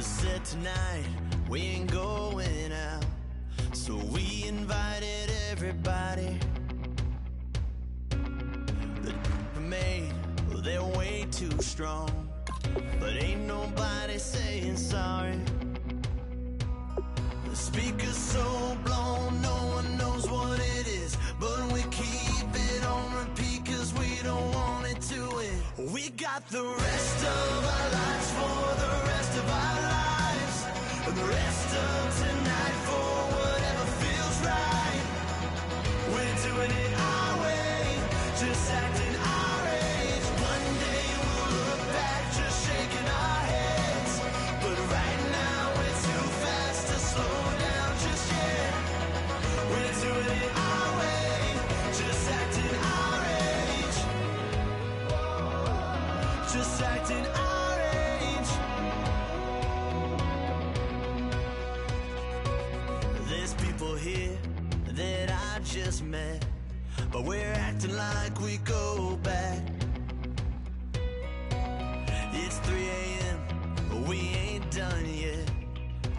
said tonight we ain't going out, so we invited everybody. The made, well, they're way too strong, but ain't nobody saying sorry. The speaker's so blown, no one knows what it is, but we keep it on repeat cause we don't want it to end. We got the rest of our lives for the rest of our lives, and the rest of tonight for whatever feels right. We're doing it our way, just acting our age. One day we'll look back just shaking our heads, but right now we're too fast to slow down just yet. We're doing it our way, just acting our age, just acting our age. There's people here that I just met, but we're acting like we go back. It's 3 a.m., but we ain't done yet,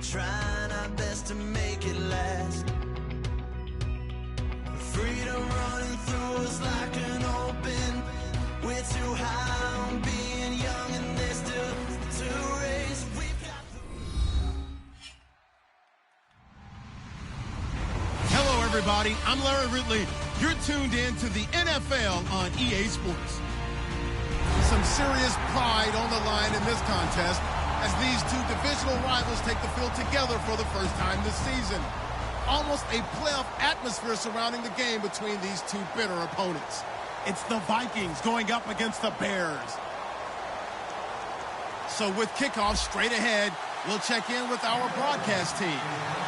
trying our best to make it last. Freedom running through us like an open. We're too high on being young and there's still to race. We've got Hello, everybody. I'm Larry Ridley. You're tuned in to the NFL on EA Sports. Some serious pride on the line in this contest as these two divisional rivals take the field together for the first time this season. Almost a playoff atmosphere surrounding the game between these two bitter opponents. It's the Vikings going up against the Bears. So with kickoff straight ahead, we'll check in with our broadcast team.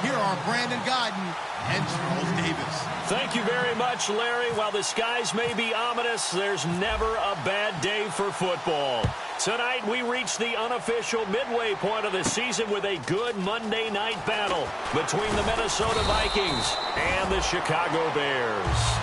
Here are Brandon Godden and Charles Davis. Thank you very much, Larry. While the skies may be ominous, there's never a bad day for football. Tonight, we reach the unofficial midway point of the season with a good Monday night battle between the Minnesota Vikings and the Chicago Bears.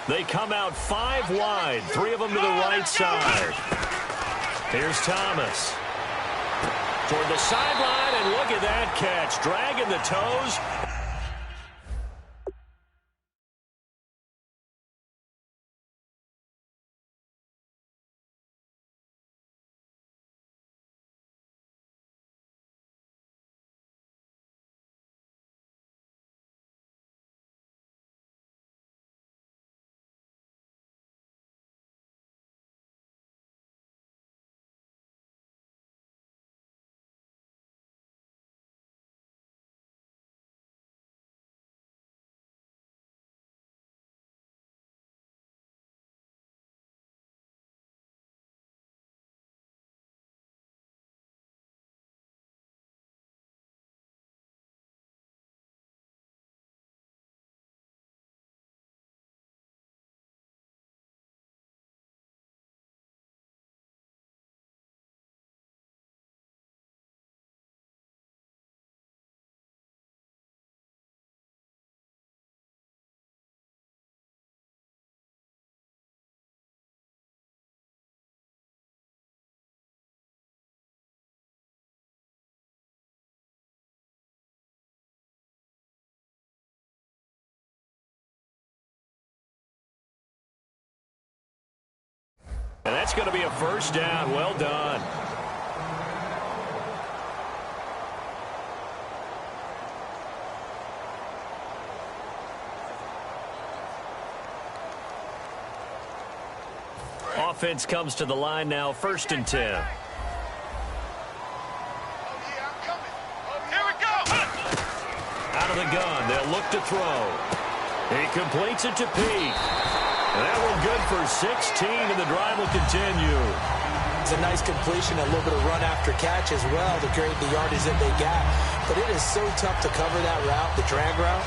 They come out 5 wide, 3 of them to the right side. Here's Thomas. Toward the sideline, and look at that catch. Dragging the toes. And that's going to be a first down. Well done. Offense comes to the line now, 1st and 10. Out of the gun, they'll look to throw. He completes it to Pete. And that one good for 16, and the drive will continue. It's a nice completion, a little bit of run after catch as well to create the yardage that they got. But it is so tough to cover that route, the drag route.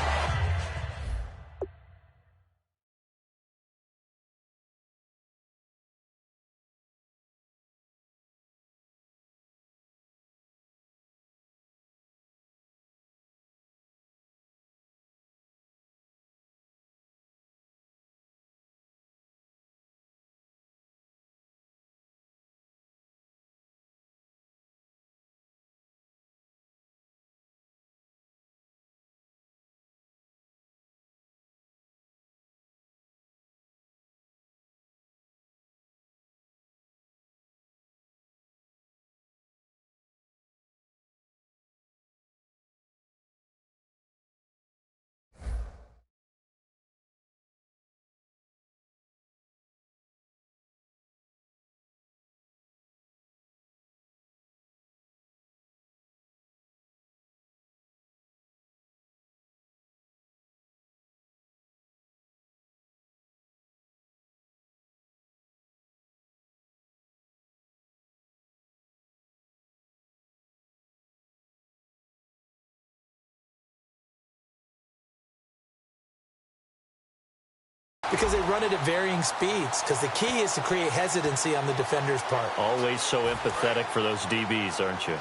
Because they run it at varying speeds. Because the key is to create hesitancy on the defender's part. Always so empathetic for those DBs, aren't you?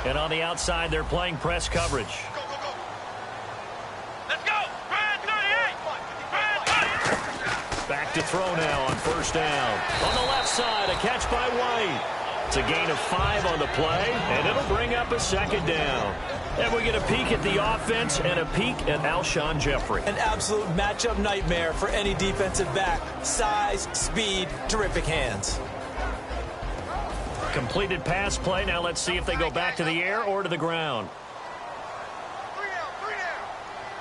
And on the outside, they're playing press coverage. Let's go! Back to throw now on first down. On the left side, a catch by White. It's a gain of 5 on the play, and it'll bring up a second down. And we get a peek at the offense and a peek at Alshon Jeffrey. An absolute matchup nightmare for any defensive back. Size, speed, terrific hands. Completed pass play. Now let's see if they go back to the air or to the ground.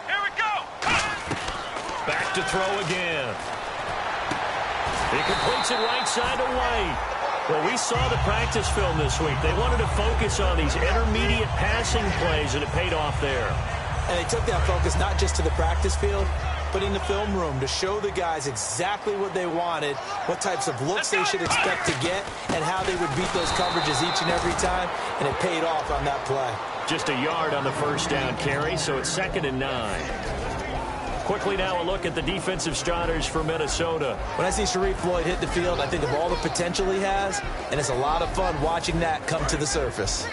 Here we go! Back to throw again. He completes it right side to White. Well, we saw the practice film this week. They wanted to focus on these intermediate passing plays, and it paid off there. And they took that focus not just to the practice field, but in the film room to show the guys exactly what they wanted, what types of looks they should expect to get, and how they would beat those coverages each and every time, and it paid off on that play. Just a yard on the first down carry, so it's 2nd and 9. Quickly now a look at the defensive starters for Minnesota. When I see Sharif Floyd hit the field, I think of all the potential he has, and it's a lot of fun watching that come to the surface.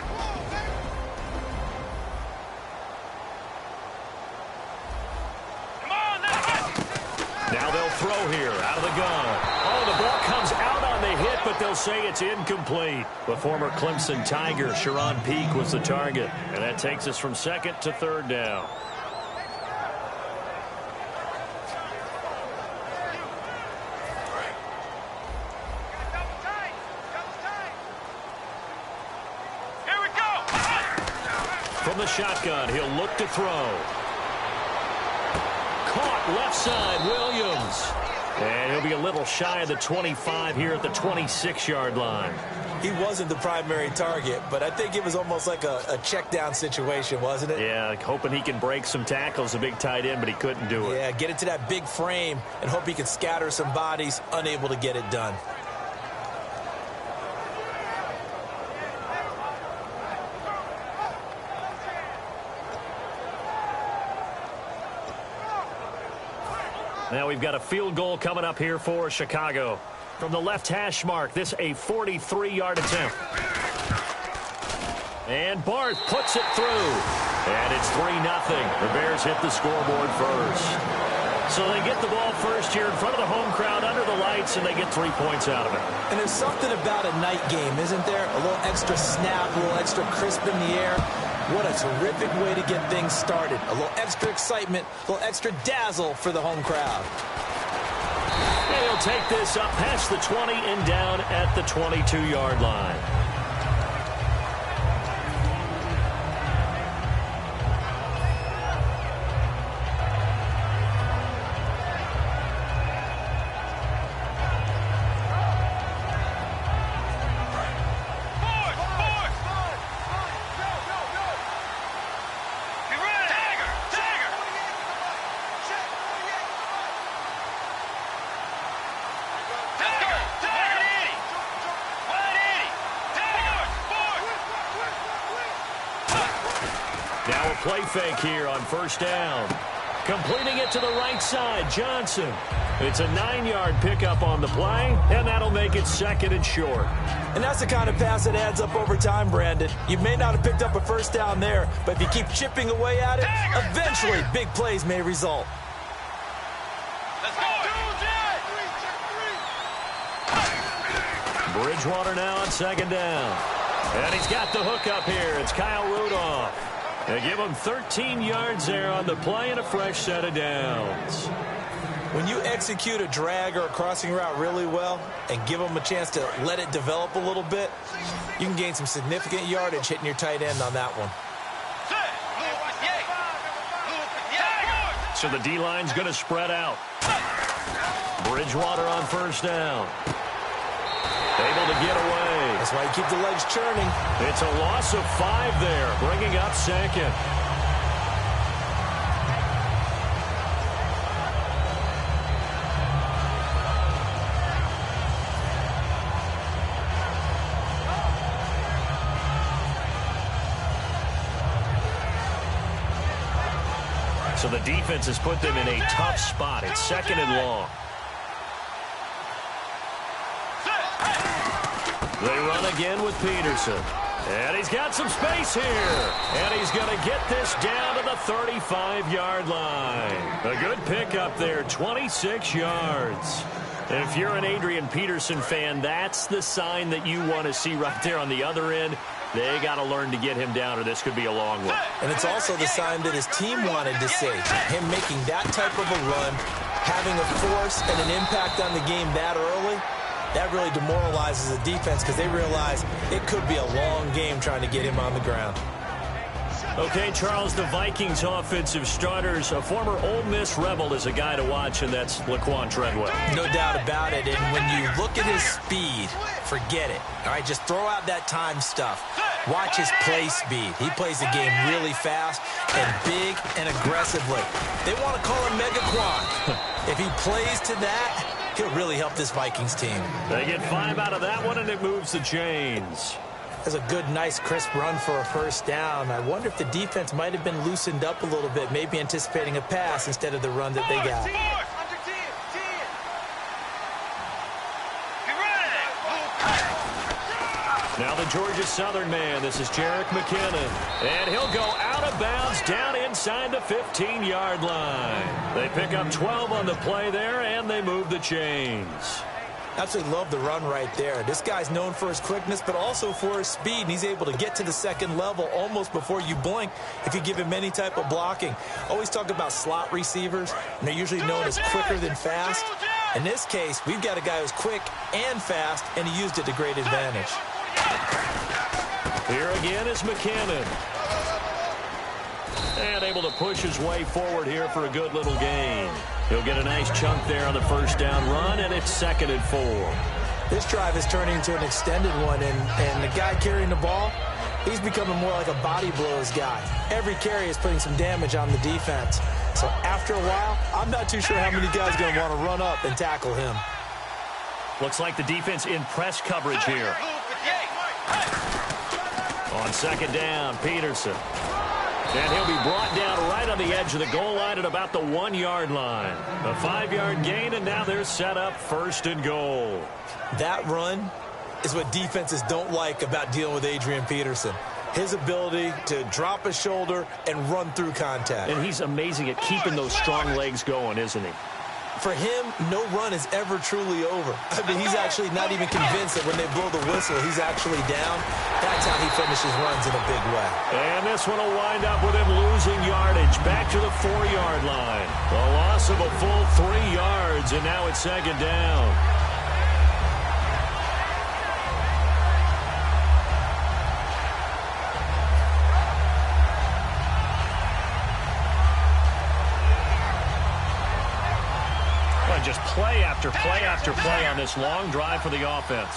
Come on, let's go! Now they'll throw here out of the gun. Oh, the ball comes out on the hit, but they'll say it's incomplete. The former Clemson Tiger, Sharon Peak, was the target. And that takes us from 2nd to 3rd down. From the shotgun, he'll look to throw. Caught left side, Williams. And he'll be a little shy of the 25 here at the 26-yard line. He wasn't the primary target, but I think it was almost like a check down situation, wasn't it? Yeah, hoping he can break some tackles, a big tight end, but he couldn't do it. Yeah, get into that big frame and hope he can scatter some bodies, unable to get it done. Now we've got a field goal coming up here for Chicago. From the left hash mark, this a 43-yard attempt. And Barth puts it through. And it's 3-0. The Bears hit the scoreboard first. So they get the ball first here in front of the home crowd under the lights, and they get 3 points out of it. And there's something about a night game, isn't there? A little extra snap, a little extra crisp in the air. What a terrific way to get things started. A little extra excitement, a little extra dazzle for the home crowd. And he'll take this up past the 20 and down at the 22-yard line. Now a play fake here on first down. Completing it to the right side, Johnson. It's a 9-yard pickup on the play, and that'll make it 2nd and short. And that's the kind of pass that adds up over time, Brandon. You may not have picked up a first down there, but if you keep chipping away at it, eventually big plays may result. Let's go! Bridgewater now on 2nd down. And he's got the hook up here. It's Kyle Rudolph. They give him 13 yards there on the play and a fresh set of downs. When you execute a drag or a crossing route really well and give them a chance to let it develop a little bit, you can gain some significant yardage hitting your tight end on that one. So the D-line's going to spread out. Bridgewater on first down. Able to get away. That's why you keep the legs churning. It's a loss of 5 there, bringing up 2nd. So the defense has put them in a tough spot. It's 2nd and long. They run again with Peterson. And he's got some space here. And he's going to get this down to the 35-yard line. A good pickup there, 26 yards. If you're an Adrian Peterson fan, that's the sign that you want to see right there on the other end. They got to learn to get him down, or this could be a long one. And it's also the sign that his team wanted to see. Him making that type of a run, having a force and an impact on the game that early, that really demoralizes the defense because they realize it could be a long game trying to get him on the ground. Okay, Charles, the Vikings offensive starters, a former Ole Miss Rebel is a guy to watch, and that's Laquan Treadwell. No doubt about it, and when you look at his speed, forget it. All right, just throw out that time stuff. Watch his play speed. He plays the game really fast and big and aggressively. They want to call him Megaquan. If he plays to that, he'll really help this Vikings team. They get 5 out of that one, and it moves the chains. That's a good, nice, crisp run for a first down. I wonder if the defense might have been loosened up a little bit, maybe anticipating a pass instead of the run that they got. Now the Georgia Southern man, this is Jerick McKinnon. And he'll go out of bounds down inside the 15-yard line. They pick up 12 on the play there, and they move the chains. Absolutely love the run right there. This guy's known for his quickness, but also for his speed, and he's able to get to the second level almost before you blink if you give him any type of blocking. Always talk about slot receivers, and they're usually known as quicker than fast. In this case, we've got a guy who's quick and fast, and he used it to great advantage. Here again is McKinnon. And able to push his way forward here for a good little gain. He'll get a nice chunk there on the first down run, and it's 2nd and 4. This drive is turning into an extended one, and the guy carrying the ball, he's becoming more like a body blows guy. Every carry is putting some damage on the defense. So after a while, I'm not too sure how many guys are going to want to run up and tackle him. Looks like the defense in press coverage here. On 2nd down, Peterson. And he'll be brought down right on the edge of the goal line at about the 1-yard line. A 5-yard gain, and now they're set up 1st and goal. That run is what defenses don't like about dealing with Adrian Peterson. His ability to drop his shoulder and run through contact. And he's amazing at keeping those strong legs going, isn't he? For him, no run is ever truly over. I mean, he's actually not even convinced that when they blow the whistle, he's actually down. That's how he finishes runs in a big way. And this one will wind up with him losing yardage back to the 4-yard line. A loss of a full 3 yards, and now it's 2nd down. Just play after play after play on this long drive for the offense.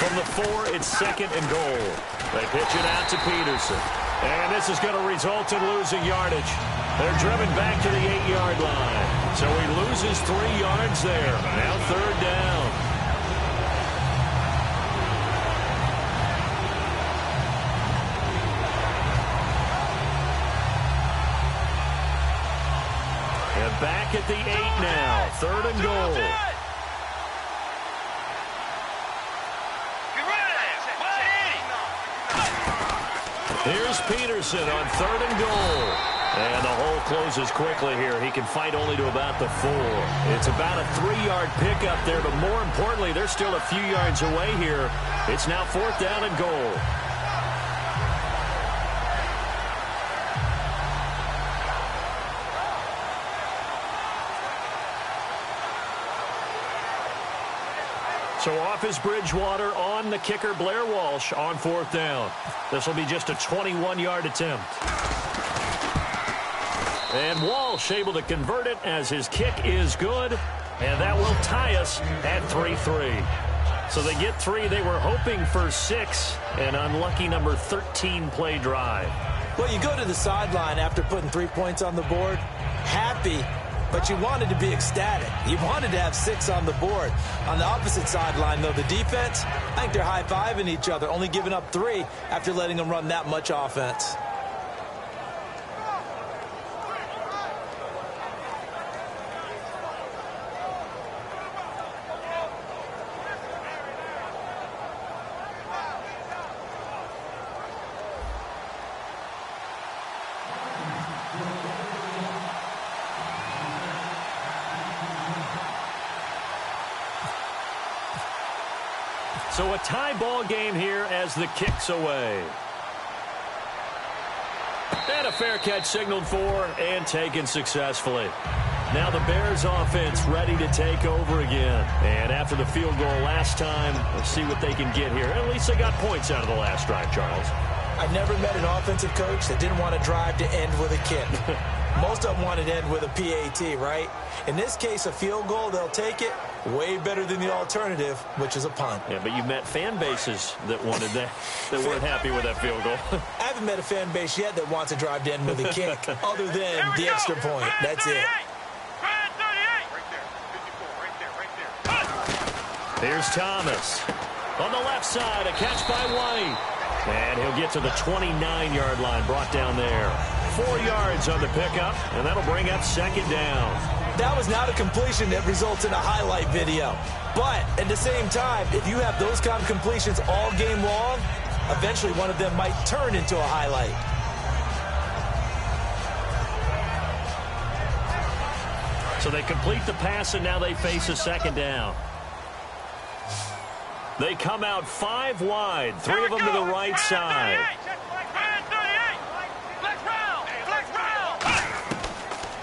From the 4, it's 2nd and goal. They pitch it out to Peterson. And this is going to result in losing yardage. They're driven back to the 8-yard line. So he loses 3 yards there. Now 3rd down. Back at the 8 now. 3rd and goal. Here's Peterson on 3rd and goal. And the hole closes quickly here. He can fight only to about the 4. It's about a 3-yard pickup there, but more importantly, they're still a few yards away here. It's now 4th down and goal. So off is Bridgewater, on the kicker Blair Walsh on 4th down. This will be just a 21-yard attempt. And Walsh able to convert it as his kick is good. And that will tie us at 3-3. So they get 3. They were hoping for 6. An unlucky number 13 play drive. Well, you go to the sideline after putting 3 points on the board, happy, but you wanted to be ecstatic. You wanted to have 6 on the board. On the opposite sideline, though, the defense, I think they're high-fiving each other, only giving up 3 after letting them run that much offense. So a tie ball game here as the kick's away. And a fair catch signaled for and taken successfully. Now the Bears offense ready to take over again. And after the field goal last time, let's see what they can get here. At least they got points out of the last drive, Charles. I never met an offensive coach that didn't want to drive to end with a kick. Most of them wanted to end with a PAT, right? In this case, a field goal, they'll take it. Way better than the alternative, which is a punt. Yeah, but you met fan bases that wanted that, that weren't happy with that field goal. I haven't met a fan base yet that wants to drive to end with a kick, other than the extra point. That's it. Here's Thomas. On the left side, a catch by White. And he'll get to the 29-yard line, brought down there. 4 yards on the pickup, and that'll bring up second down. That was not a completion that results in a highlight video. But at the same time, if you have those kind of completions all game long, eventually one of them might turn into a highlight. So they complete the pass, and now they face a second down. They come out 5 wide, 3 of them to the right side.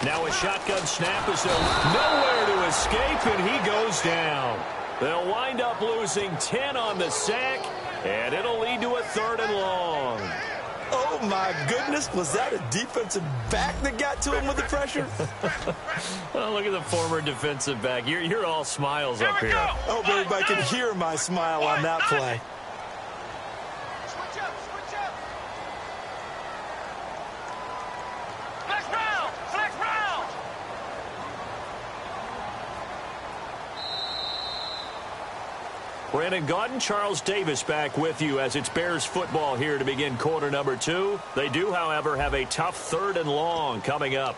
Now a shotgun snap is nowhere to escape, and he goes down. They'll wind up losing 10 on the sack, and it'll lead to a 3rd and long. Oh, my goodness. Was that a defensive back that got to him with the pressure? Oh, look at the former defensive back. You're all smiles up here. I hope everybody can hear my smile on that play. Brandon Gaudin, Charles Davis back with you as it's Bears football here to begin quarter number 2. They do, however, have a tough 3rd and long coming up.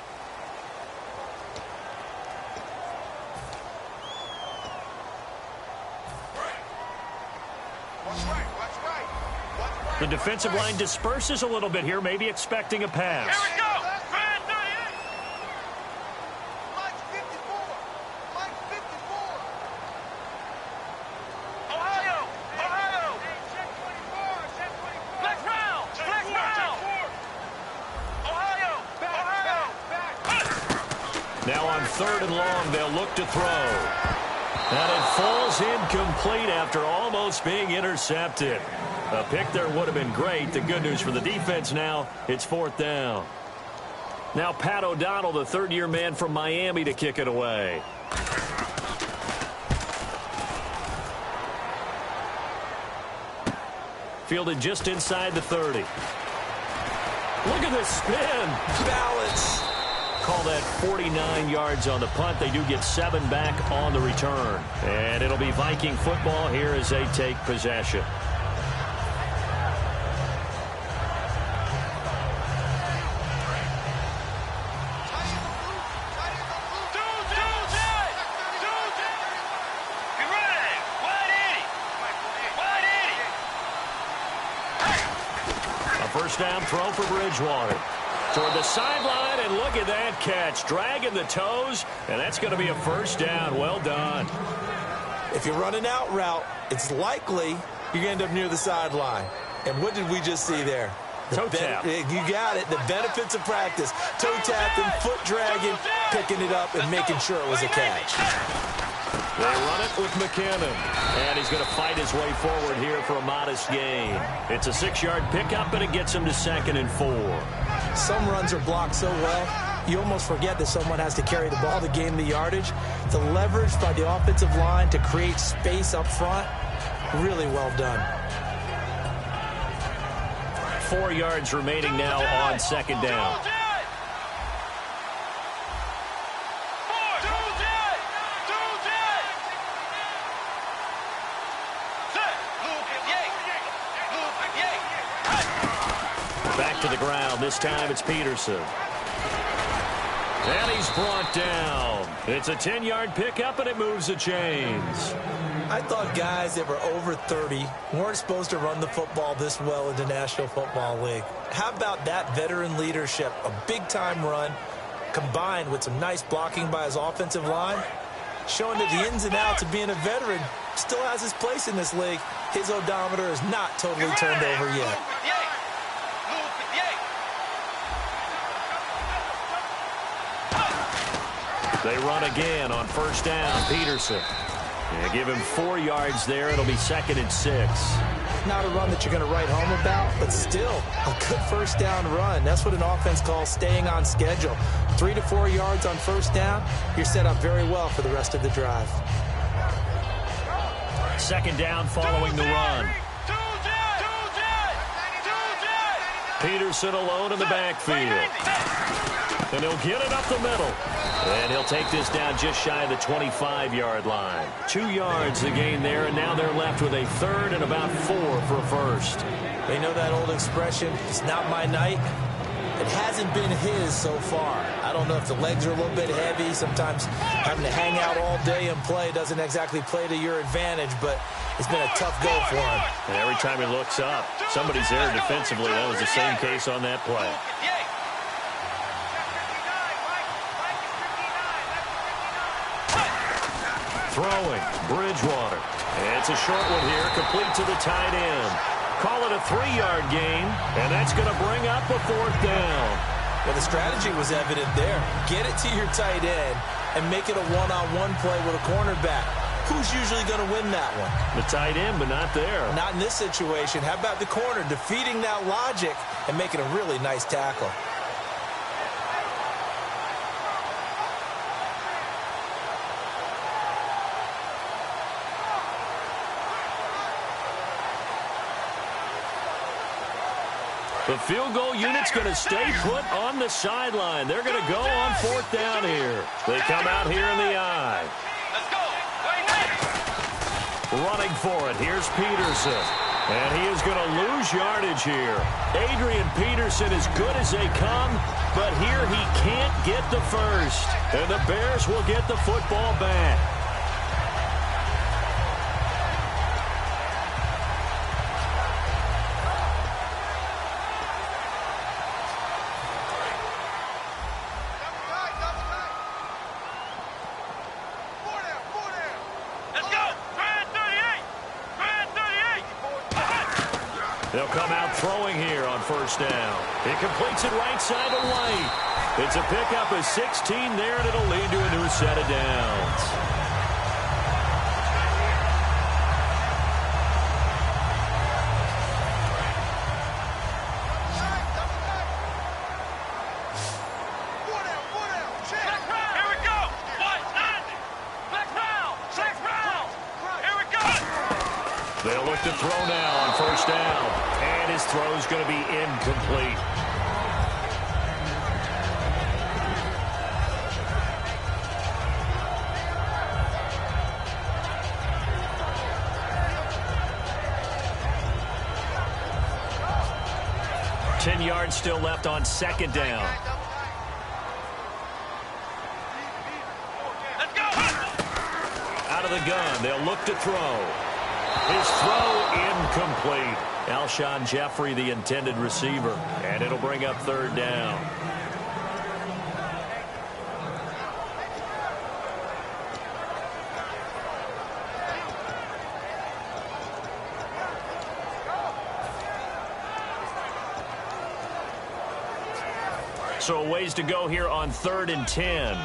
The defensive line disperses a little bit here, maybe expecting a pass. Here we go. Now on 3rd and long, they'll look to throw. And it falls incomplete after almost being intercepted. A pick there would have been great. The good news for the defense now, it's 4th down. Now Pat O'Donnell, the 3rd-year man from Miami, to kick it away. Fielded just inside the 30. Look at this spin. Balance. Call that 49 yards on the punt. They do get 7 back on the return. And it'll be Viking football here as they take possession. A first down throw for Bridgewater. Toward the sideline, and look at that catch. Dragging the toes, and that's going to be a first down. Well done. If you're running out route, it's likely you're going to end up near the sideline. And what did we just see there? Toe tap. You got it. The benefits of practice. Toe tapping, foot dragging, picking it up, and making sure it was a catch. They run it with McKinnon. And he's going to fight his way forward here for a modest gain. It's a 6-yard pickup, and it gets him to 2nd and 4. Some runs are blocked so well, you almost forget that someone has to carry the ball to gain the yardage. The leverage by the offensive line to create space up front, really well done. 4 yards remaining now on 2nd down. Back to the ground. This time it's Peterson. And he's brought down. It's a 10-yard pickup, and it moves the chains. I thought guys that were over 30 weren't supposed to run the football this well in the National Football League. How about that veteran leadership? A big-time run combined with some nice blocking by his offensive line, showing that the ins and outs of being a veteran still has his place in this league. His odometer is not totally turned over yet. They run again on first down. Peterson. Yeah, give him 4 yards there. It'll be 2nd and 6. Not a run that you're going to write home about, but still a good first down run. That's what an offense calls staying on schedule. 3 to 4 yards on first down, you're set up very well for the rest of the drive. 2nd down following the run. Peterson alone in the backfield. And he'll get it up the middle. And he'll take this down just shy of the 25-yard line. 2 yards the gain there, and now they're left with a 3rd and about 4 for a first. They know that old expression, it's not my night. It hasn't been his so far. I don't know if the legs are a little bit heavy. Sometimes having to hang out all day and play doesn't exactly play to your advantage, but it's been a tough go for him. And every time he looks up, somebody's there defensively. That was the same case on that play. Throwing, Bridgewater. It's a short one here, complete to the tight end. Call it a 3-yard gain, and that's going to bring up a 4th down. Well, the strategy was evident there. Get it to your tight end and make it a one-on-one play with a cornerback. Who's usually going to win that one? The tight end, but not there. Not in this situation. How about the corner defeating that logic and making a really nice tackle? The field goal unit's going to stay put on the sideline. They're going to go on 4th down here. They come out here in the eye. Let's go. Running for it. Here's Peterson. And he is going to lose yardage here. Adrian Peterson as good as they come, but here he can't get the first. And the Bears will get the football back. They'll come out throwing here on first down. He completes it right side to White. It's a pickup of 16 there, and it'll lead to a new set of downs. They'll look to throw now on first down. And his throw is going to be incomplete. Ten yards still left on 2nd down. Out of the gun. They'll look to throw. His throw incomplete. Alshon Jeffrey, the intended receiver. And it'll bring up 3rd down. So a ways to go here on 3rd and 10.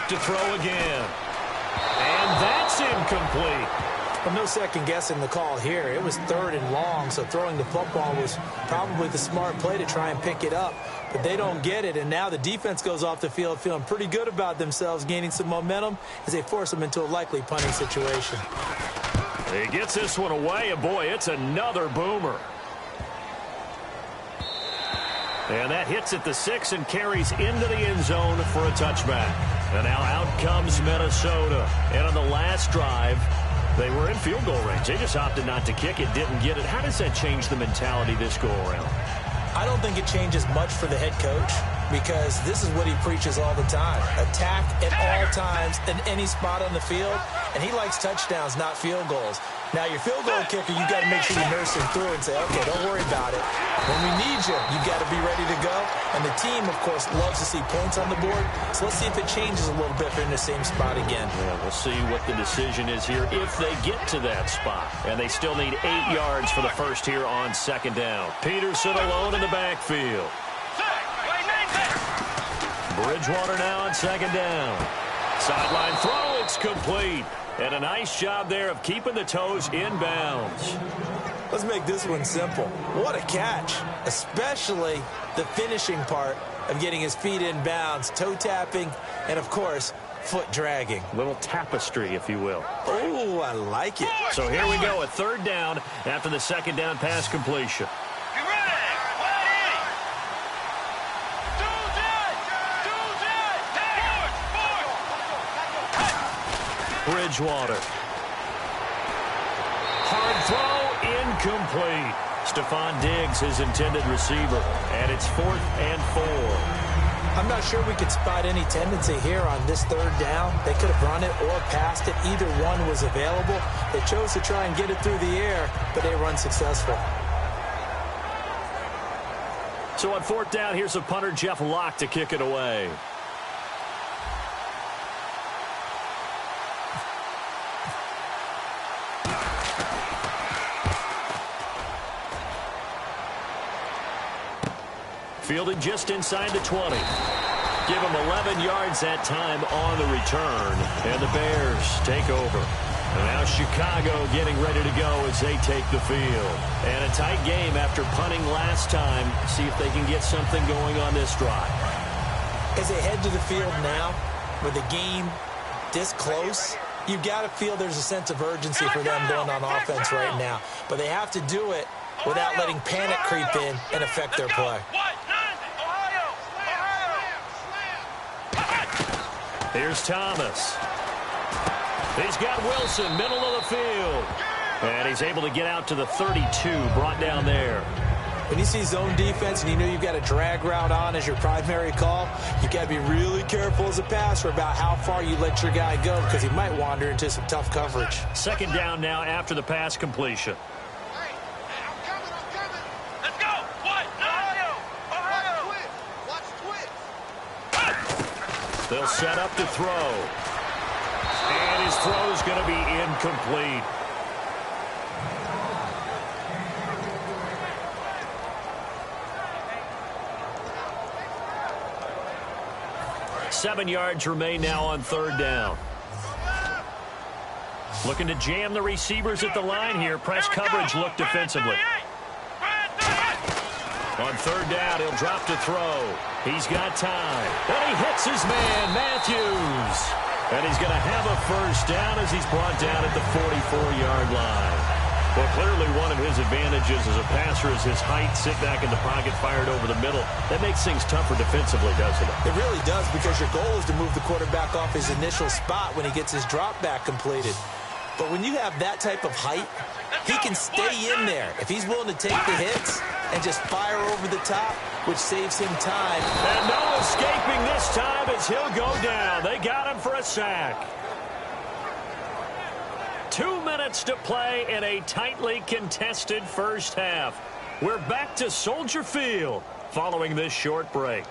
To throw again. And that's incomplete. Well, no second guessing the call here. It was 3rd and long, so throwing the football was probably the smart play to try and pick it up. But they don't get it, and now the defense goes off the field feeling pretty good about themselves, gaining some momentum as they force them into a likely punting situation. He gets this one away, and boy, it's another boomer. And that hits at the 6 and carries into the end zone for a touchback. And now out comes Minnesota. And on the last drive, they were in field goal range. They just opted not to kick it, didn't get it. How does that change the mentality this go-around? I don't think it changes much for the head coach because this is what he preaches all the time. Attack at all times in any spot on the field, and he likes touchdowns, not field goals. Now, your field goal kicker, you got to make sure you nurse him through and say, okay, don't worry about it. When we need you, you got to be ready to go. And the team, of course, loves to see points on the board. So let's see if it changes a little bit if they're in the same spot again. Yeah, we'll see what the decision is here if they get to that spot. And they still need 8 yards for the first here on second down. Peterson alone in the backfield. Bridgewater now on second down. Sideline throw, it's complete. And a nice job there of keeping the toes in bounds. Let's make this one simple. What a catch, especially the finishing part of getting his feet in bounds, toe tapping, and, of course, foot dragging. Little tapestry, if you will. Oh, I like it. So here we go, a third down after the second down pass completion. Bridgewater. Hard throw, incomplete. Stephon Diggs, his intended receiver. And it's 4th and 4. I'm not sure we could spot any tendency here on this third down. They could have run it or passed it. Either one was available. They chose to try and get it through the air, but they were unsuccessful. So on 4th down, here's a punter, Jeff Locke, to kick it away. Fielded just inside the 20. Give him 11 yards that time on the return. And the Bears take over. And now Chicago getting ready to go as they take the field. And a tight game after punting last time. See if they can get something going on this drive. As they head to the field now, with the game this close, you've got to feel there's a sense of urgency for them going on offense right now. But they have to do it without letting panic creep in and affect their play. Here's Thomas. He's got Wilson, middle of the field. And he's able to get out to the 32, brought down there. When you see zone defense and you know you've got a drag route on as your primary call, you've got to be really careful as a passer about how far you let your guy go because he might wander into some tough coverage. Second down now after the pass completion. They'll set up to throw. And his throw is going to be incomplete. Seven yards remain now on third down. Looking to jam the receivers at the line here. Press coverage look defensively. On third down, he'll drop to throw. He's got time. And he hits his man, Matthews. And he's going to have a first down as he's brought down at the 44-yard line. Well, clearly one of his advantages as a passer is his height. Sit back in the pocket, fired over the middle. That makes things tougher defensively, doesn't it? It really does because your goal is to move the quarterback off his initial spot when he gets his drop back completed. But when you have that type of height, he can stay in there if he's willing to take the hits and just fire over the top, which saves him time. And no escaping this time as he'll go down. They got him for a sack. 2 minutes to play in a tightly contested first half. We're back to Soldier Field following this short break.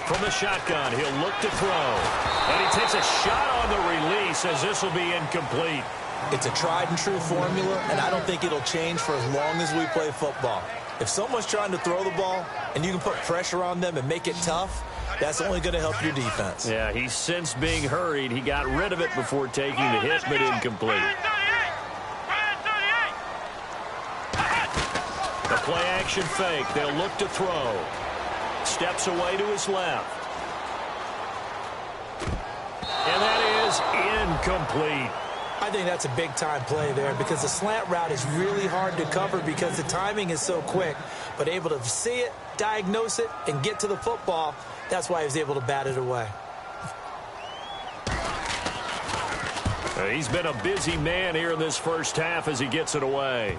From the shotgun, he'll look to throw. And he takes a shot on the release as this will be incomplete. It's a tried-and-true formula, and I don't think it'll change for as long as we play football. If someone's trying to throw the ball and you can put pressure on them and make it tough, that's only going to help your defense. Yeah, he's since being hurried. He got rid of it before taking the hit, but incomplete. The play-action fake. They'll look to throw. Steps away to his left. And that is incomplete. I think that's a big-time play there because the slant route is really hard to cover because the timing is so quick. But able to see it, diagnose it, and get to the football, that's why he was able to bat it away. He's been a busy man here in this first half as he gets it away.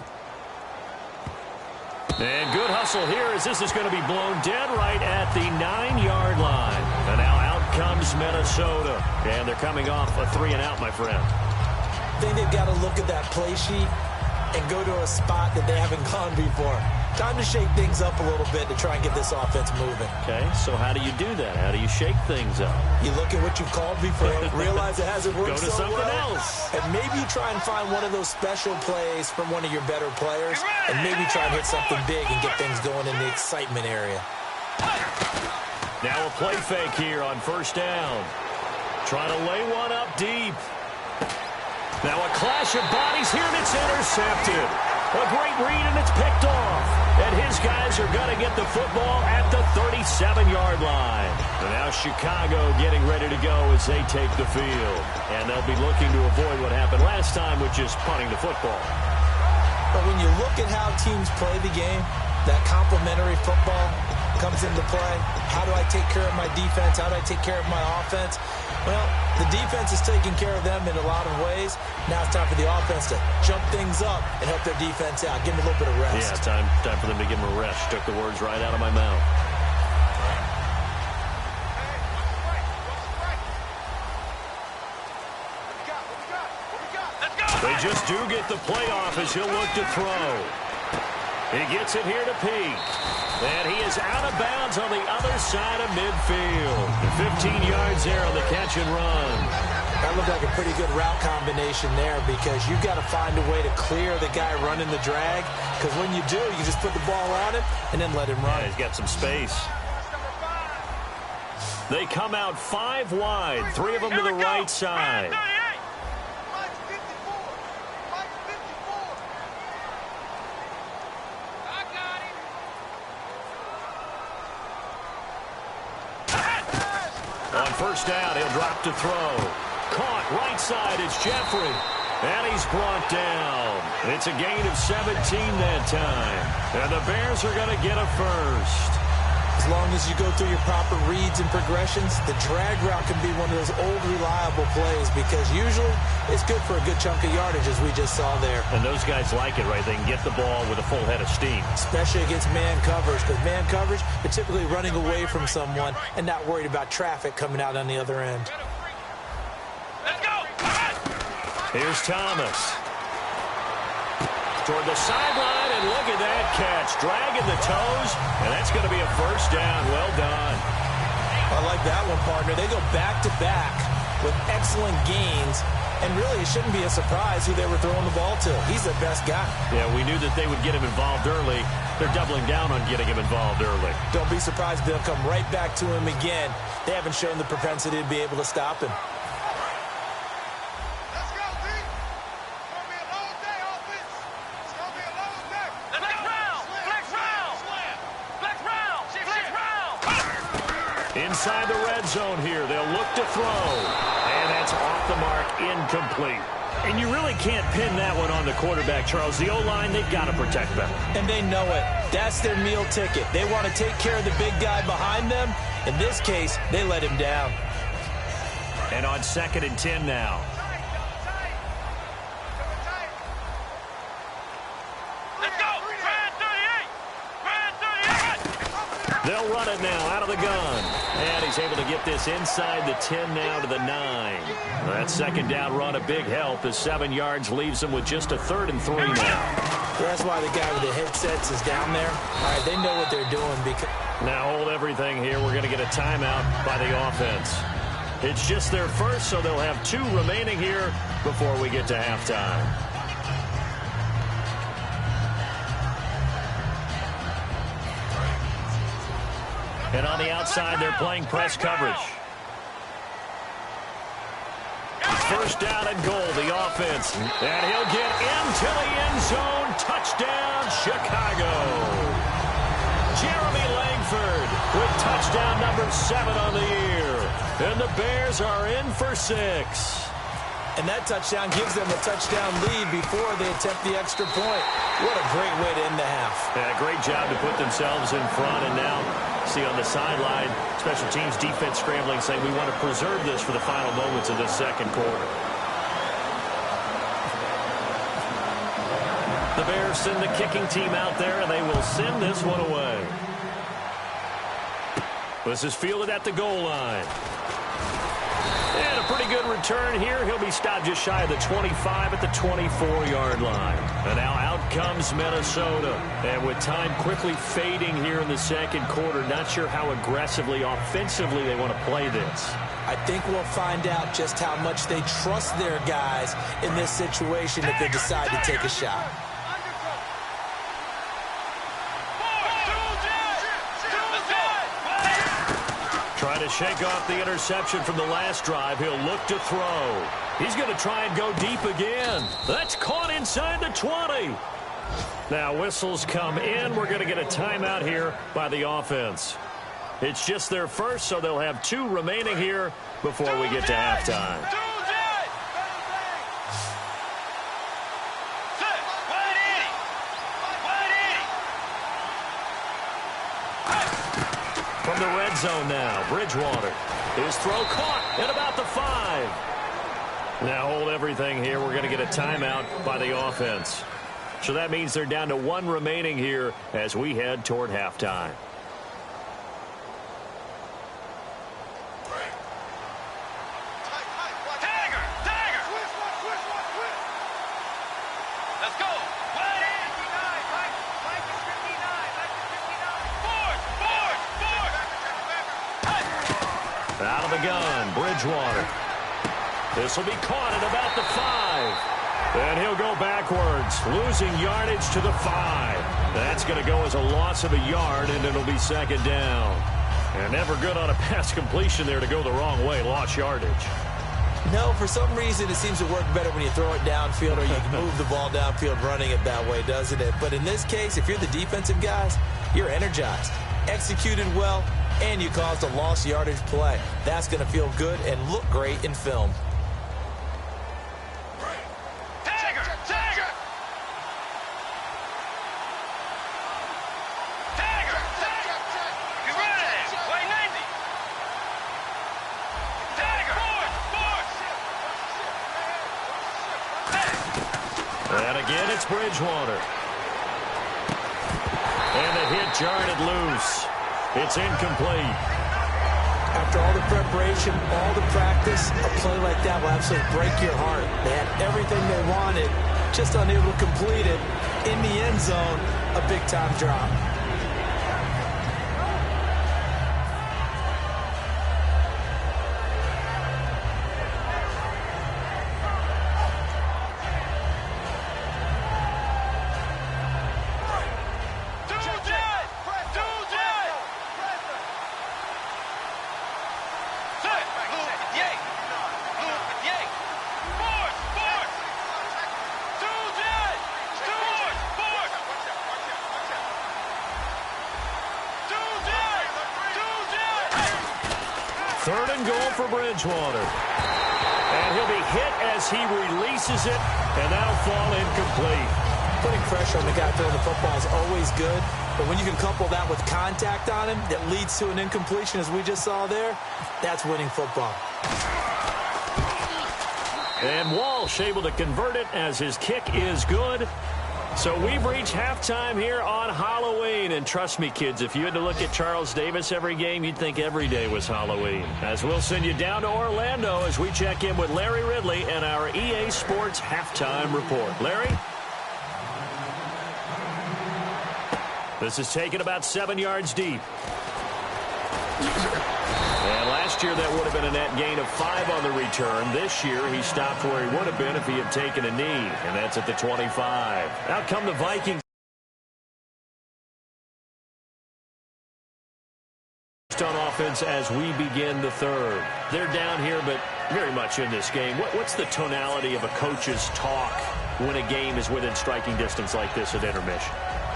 And good hustle here as this is going to be blown dead right at the 9-yard line. And now out comes Minnesota. And they're coming off a 3-and-out, my friend. I think they've got to look at that play sheet and go to a spot that they haven't gone before. Time to shake things up a little bit to try and get this offense moving. Okay, so how do you do that? How do you shake things up? You look at what you've called before, realize it hasn't worked Go to so something well, else. and maybe try and find one of those special plays from one of your better players, and maybe try and hit something big and get things going in the excitement area. Now a play fake here on first down. Trying to lay one up deep. Now a clash of bodies here, and it's intercepted. A great read, and it's picked off. And his guys are going to get the football at the 37-yard line. And now Chicago getting ready to go as they take the field. And they'll be looking to avoid what happened last time, which is punting the football. But when you look at how teams play the game, that complementary football comes into play. How do I take care of my defense? How do I take care of my offense? Well, the defense is taking care of them in a lot of ways. Now it's time for the offense to jump things up and help their defense out. Give them a little bit of rest. Yeah, time for them to give them a rest. Took the words right out of my mouth. They just do get the playoff as he'll look to throw. He gets it here to Peak. And he is out of bounds on the other side of midfield. 15 yards there on the catch and run. That looked like a pretty good route combination there because you've got to find a way to clear the guy running the drag. Because when you do, you just put the ball on him and then let him run. Yeah, he's got some space. They come out 5 wide, 3 of them to the right side. On first down, he'll drop to throw. Caught right side, it's Jeffrey. And he's brought down. It's a gain of 17 that time. And the Bears are going to get a first. As long as you go through your proper reads and progressions, the drag route can be one of those old reliable plays because usually it's good for a good chunk of yardage as we just saw there. And those guys like it, right? They can get the ball with a full head of steam. Especially against man coverage because man coverage, they're typically running away from someone and not worried about traffic coming out on the other end. Let's go! Here's Thomas. Toward the sideline, and look at that catch. Dragging the toes, and that's going to be a first down. Well done. I like that one, partner. They go back-to-back with excellent gains, and really it shouldn't be a surprise who they were throwing the ball to. He's their best guy. Yeah, we knew that they would get him involved early. They're doubling down on getting him involved early. Don't be surprised they'll come right back to him again. They haven't shown the propensity to be able to stop him. Inside the red zone here, they'll look to throw. And that's off the mark, incomplete. And you really can't pin that one on the quarterback, Charles. The O-line, they've got to protect them. And they know it. That's their meal ticket. They want to take care of the big guy behind them. In this case, they let him down. And on 2nd and 10 now. They'll run it now out of the gun. And he's able to get this inside the 10 now to the 9. That second down run a big help as 7 yards leaves them with just a 3rd and 3 now. That's why the guy with the headsets is down there. All right, they know what they're doing. Now hold everything here. We're going to get a timeout by the offense. It's just their first, so they'll have 2 remaining here before we get to halftime. And on the outside, they're playing press coverage. First down and goal, the offense. And he'll get into the end zone. Touchdown, Chicago. Jeremy Langford with touchdown number 7 on the year. And the Bears are in for 6. And that touchdown gives them a touchdown lead before they attempt the extra point. What a great way to end the half. Yeah, great job to put themselves in front. And now, see on the sideline, special teams defense scrambling, saying we want to preserve this for the final moments of this second quarter. The Bears send the kicking team out there, and they will send this one away. This is fielded at the goal line. And a pretty good return here. He'll be stopped just shy of the 25 at the 24-yard line. And now out comes Minnesota. And with time quickly fading here in the second quarter, not sure how aggressively, offensively they want to play this. I think we'll find out just how much they trust their guys in this situation if they decide to take a shot. Trying to shake off the interception from the last drive. He'll look to throw. He's going to try and go deep again. That's caught inside the 20. Now whistles come in. We're going to get a timeout here by the offense. It's just their first, so they'll have 2 remaining here before we get to halftime. From the red zone now, Bridgewater. His throw caught at about the 5. Now hold everything here. We're going to get a timeout by the offense. So that means they're down to 1 remaining here as we head toward halftime. Out of the gun, Bridgewater. This will be caught at about the 5. And he'll go backwards, losing yardage to the 5. That's going to go as a loss of a yard, and it'll be second down. And never good on a pass completion there to go the wrong way, lost yardage. No, for some reason, it seems to work better when you throw it downfield or you can move the ball downfield running it that way, doesn't it? But in this case, if you're the defensive guys, you're energized, executed well, and you caused a lost yardage play. That's going to feel good and look great in film. And again, it's Bridgewater. And the hit jarred it loose. It's incomplete. After all the preparation, all the practice, a play like that will absolutely break your heart. They had everything they wanted, just unable to complete it. In the end zone, a big-time drop. Third and goal for Bridgewater. And he'll be hit as he releases it, and that'll fall incomplete. Putting pressure on the guy throwing the football is always good, but when you can couple that with contact on him that leads to an incompletion, as we just saw there, that's winning football. And Walsh able to convert it as his kick is good. So we've reached halftime here on Halloween. And trust me, kids, if you had to look at Charles Davis every game, you'd think every day was Halloween. As we'll send you down to Orlando as we check in with Larry Ridley and our EA Sports Halftime Report. Larry? This is taken about 7 yards deep. And last Last year, that would have been a net gain of 5 on the return. This year, he stopped where he would have been if he had taken a knee, and that's at the 25. Out come the Vikings. On offense as we begin the third. They're down here, but very much in this game. What's the tonality of a coach's talk when a game is within striking distance like this at intermission?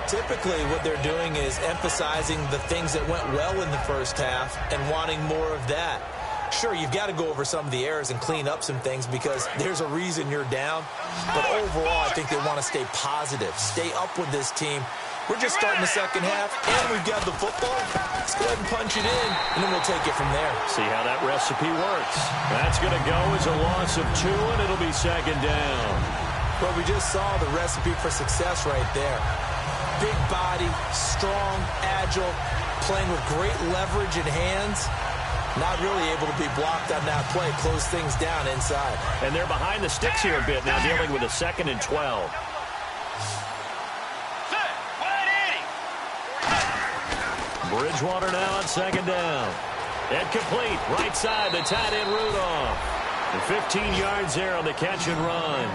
Typically, what they're doing is emphasizing the things that went well in the first half and wanting more of that. Sure, you've got to go over some of the errors and clean up some things because there's a reason you're down. But overall, I think they want to stay positive, stay up with this team. We're just starting the second half, and we've got the football. Let's go ahead and punch it in, and then we'll take it from there. See how that recipe works. That's going to go as a loss of 2, and it'll be second down. Well, we just saw the recipe for success right there. Big body, strong, agile, playing with great leverage in hands. Not really able to be blocked on that play, close things down inside. And they're behind the sticks here a bit now, dealing with a 2nd and 12. Bridgewater now on second down. Incomplete. Right side, the tight end Rudolph. And 15 yards there on the catch and run.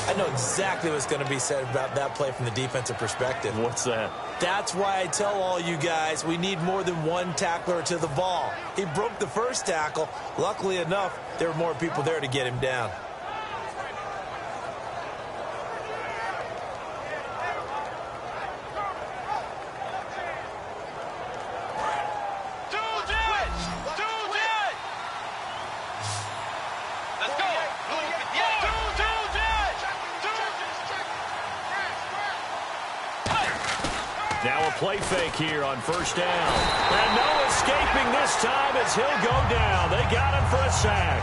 I know exactly what's going to be said about that play from the defensive perspective. What's that? That's why I tell all you guys we need more than one tackler to the ball. He broke the first tackle. Luckily enough, there were more people there to get him down. Now a play fake here on first down. And no escaping this time as he'll go down. They got him for a sack.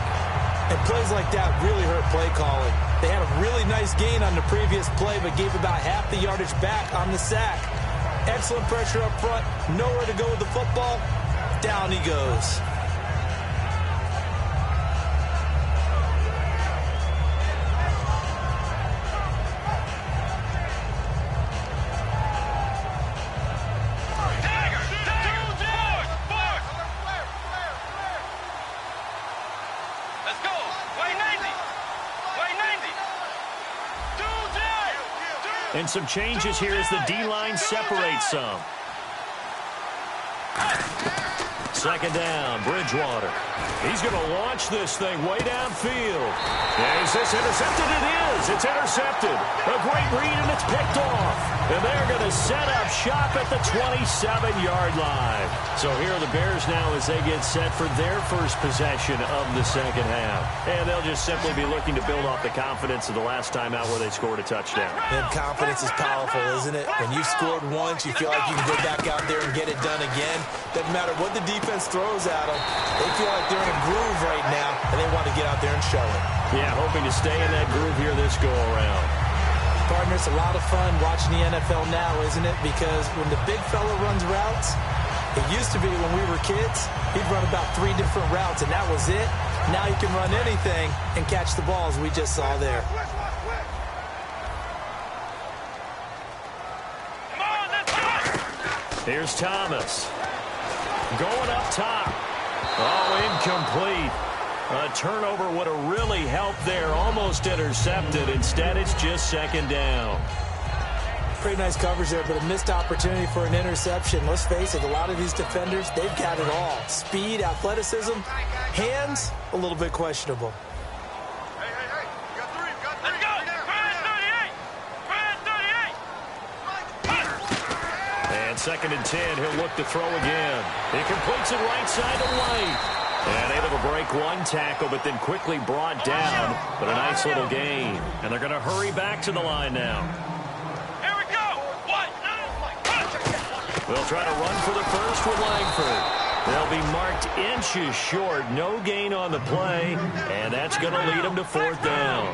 And plays like that really hurt play calling. They had a really nice gain on the previous play, but gave about half the yardage back on the sack. Excellent pressure up front. Nowhere to go with the football. Down he goes. And some changes here as the D-line separates some. Second down, Bridgewater. He's going to launch this thing way downfield. Is this intercepted? It is. It's intercepted. A great read, and it's picked off. And they're going to set up shop at the 27-yard line. So here are the Bears now as they get set for their first possession of the second half. And they'll just simply be looking to build off the confidence of the last time out where they scored a touchdown. And confidence is powerful, isn't it? When you've scored once, you feel like you can go back out there and get it done again. Doesn't matter what the defense throws at them. They feel like they're in a groove right now, and they want to get out there and show it. Yeah, hoping to stay in that groove here this go-around. Partner, it's a lot of fun watching the NFL now, isn't it? Because when the big fella runs routes, it used to be when we were kids, he'd run about 3 different routes, and that was it. Now he can run anything and catch the balls we just saw there. Here's Thomas. Going up top. Oh, incomplete. A turnover would have really helped there. Almost intercepted. Instead, it's just second down. Pretty nice coverage there, but a missed opportunity for an interception. Let's face it, a lot of these defenders, they've got it all. Speed, athleticism, hands, a little bit questionable. And second and 10, he'll look to throw again. He completes it right side to White. And able to break one tackle, but then quickly brought down. But a nice little gain. And they're going to hurry back to the line now. Here we go. What? They'll try to run for the first with Langford. They'll be marked inches short. No gain on the play. And that's going to lead them to fourth down.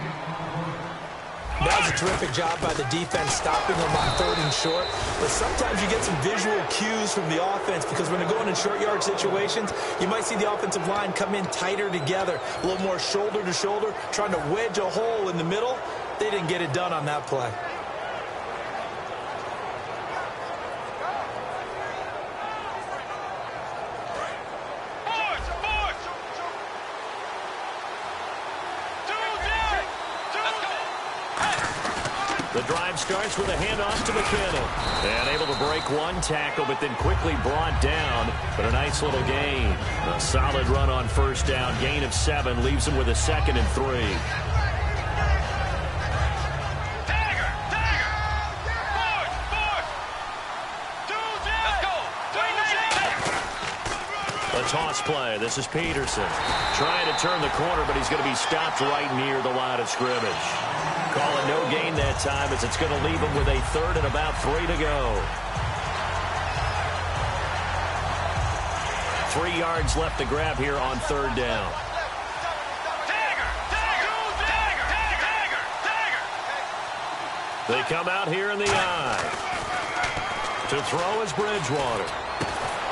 That was a terrific job by the defense stopping them on 3rd and short. But sometimes you get some visual cues from the offense because when they're going in short yard situations, you might see the offensive line come in tighter together, a little more shoulder to shoulder, trying to wedge a hole in the middle. They didn't get it done on that play. Force! The drive starts with a handoff to McKinnon. And able to break one tackle, but then quickly brought down. But a nice little gain. A solid run on first down. Gain of 7 leaves him with a 2nd and 3. A toss play. This is Peterson. Trying to turn the corner, but he's going to be stopped right near the line of scrimmage. Calling no gain that time as it's going to leave him with a 3rd and about 3 to go. 3 yards left to grab here on 3rd down. They come out here in the eye. To throw is Bridgewater.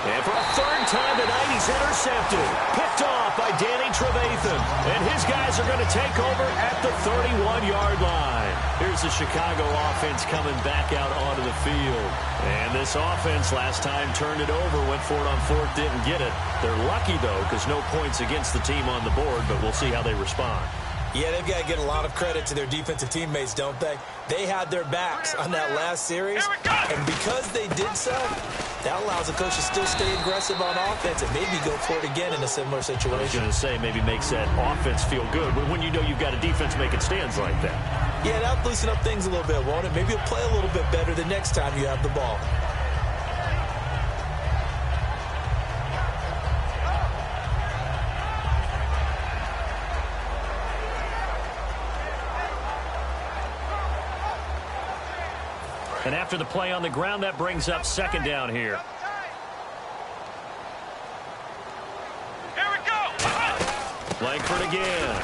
And for a 3rd time tonight, he's intercepted. Picked off by Danny Trevathan. And his guys are going to take over at the 31-yard line. Here's the Chicago offense coming back out onto the field. And this offense last time turned it over, went for it on 4th, didn't get it. They're lucky, though, because no points against the team on the board, but we'll see how they respond. Yeah, they've got to get a lot of credit to their defensive teammates, don't they? They had their backs on that last series, and because they did so, that allows the coach to still stay aggressive on offense and maybe go for it again in a similar situation. I was going to say maybe makes that offense feel good, but when you know you've got a defense making stands like that. Yeah, that'll loosen up things a little bit, won't it? Maybe you'll play a little bit better the next time you have the ball. And after the play on the ground, that brings up 2nd down here. Here we go. Langford again.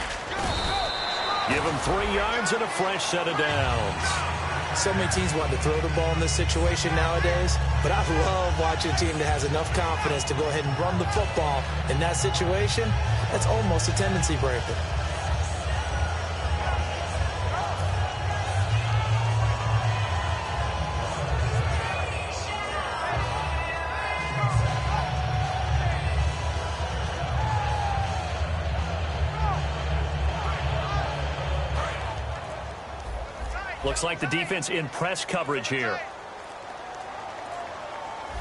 Give him 3 yards and a fresh set of downs. So many teams want to throw the ball in this situation nowadays, but I love watching a team that has enough confidence to go ahead and run the football in that situation. That's almost a tendency breaker. Looks like the defense in press coverage here.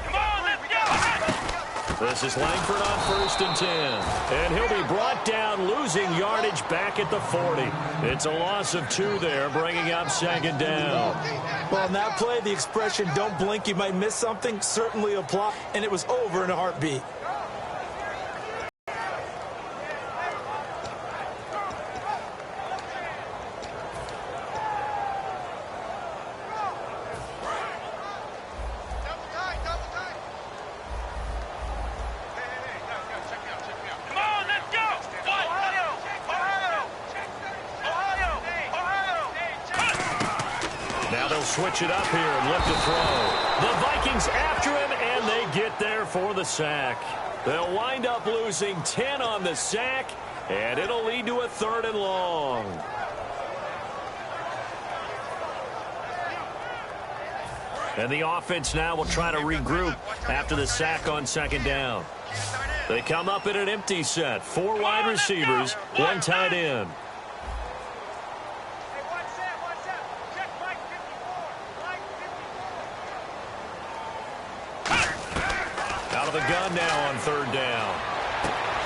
Come on, let's go. This is Langford on 1st and 10. And he'll be brought down, losing yardage back at the 40. It's a loss of 2 there, bringing up 2nd down. Well, on that play, the expression, don't blink, you might miss something, certainly applied, and it was over in a heartbeat. Switch it up here and lift a throw. The Vikings after him, and they get there for the sack. They'll wind up losing 10 on the sack, and it'll lead to a 3rd and long. And the offense now will try to regroup after the sack on 2nd down. They come up in an empty set. 4 wide receivers, 1 tight end. Out of the gun now on 3rd down.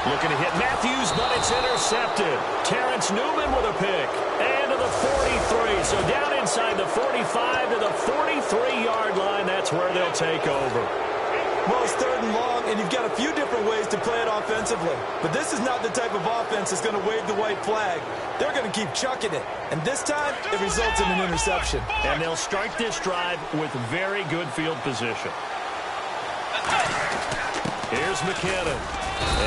Looking to hit Matthews, but it's intercepted. Terrence Newman with a pick. And to the 43. So down inside the 45 to the 43-yard line. That's where they'll take over. Well, it's 3rd and long, and you've got a few different ways to play it offensively. But this is not the type of offense that's going to wave the white flag. They're going to keep chucking it. And this time, it results in an interception. And they'll start this drive with very good field position. Here's McKinnon.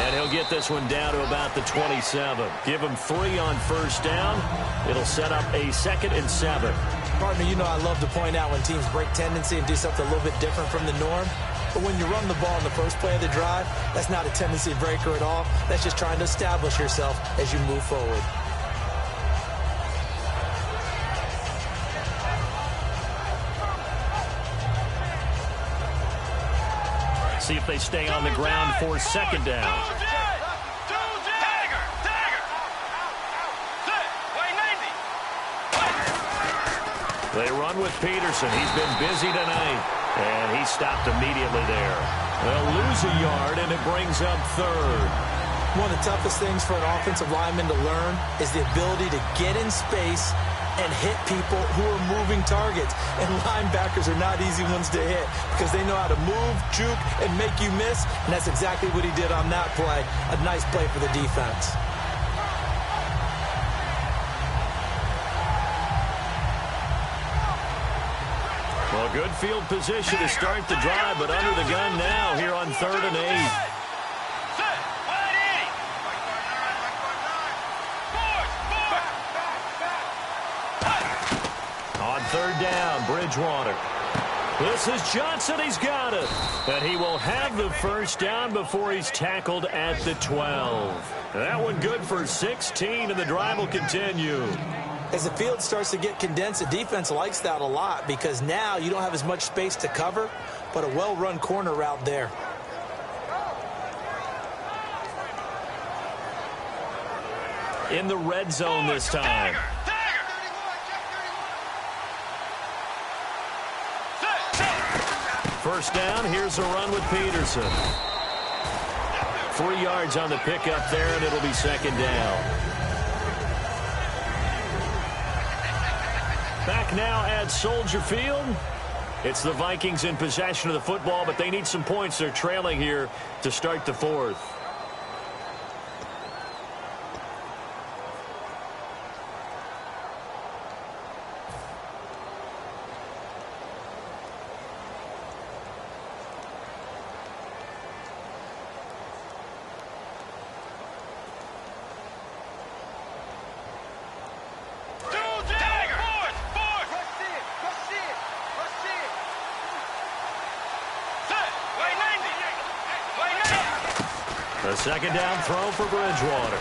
And he'll get this one down to about the 27. Give him 3 on 1st down. It'll set up a 2nd and 7. Partner, you know I love to point out when teams break tendency and do something a little bit different from the norm. But when you run the ball in the first play of the drive, that's not a tendency breaker at all. That's just trying to establish yourself as you move forward. See if they stay on the ground for 2nd down. They run with Peterson. He's been busy tonight, and he stopped immediately there. They'll lose a yard, and it brings up third. One of the toughest things for an offensive lineman to learn is the ability to get in space and hit people who are moving targets. And linebackers are not easy ones to hit because they know how to move, juke, and make you miss. And that's exactly what he did on that play. A nice play for the defense. Well, good field position to start the drive, but under the gun now here on 3rd and 8. On 3rd down, Bridgewater. This is Johnson. He's got it. And he will have the first down before he's tackled at the 12. That one good for 16, and the drive will continue. As the field starts to get condensed, the defense likes that a lot because now you don't have as much space to cover, but a well-run corner route there. In the red zone this time. First down, here's a run with Peterson. 3 yards on the pickup there, and it'll be 2nd down. Back now at Soldier Field. It's the Vikings in possession of the football, but they need some points. They're trailing here to start the 4th. A 2nd down throw for Bridgewater.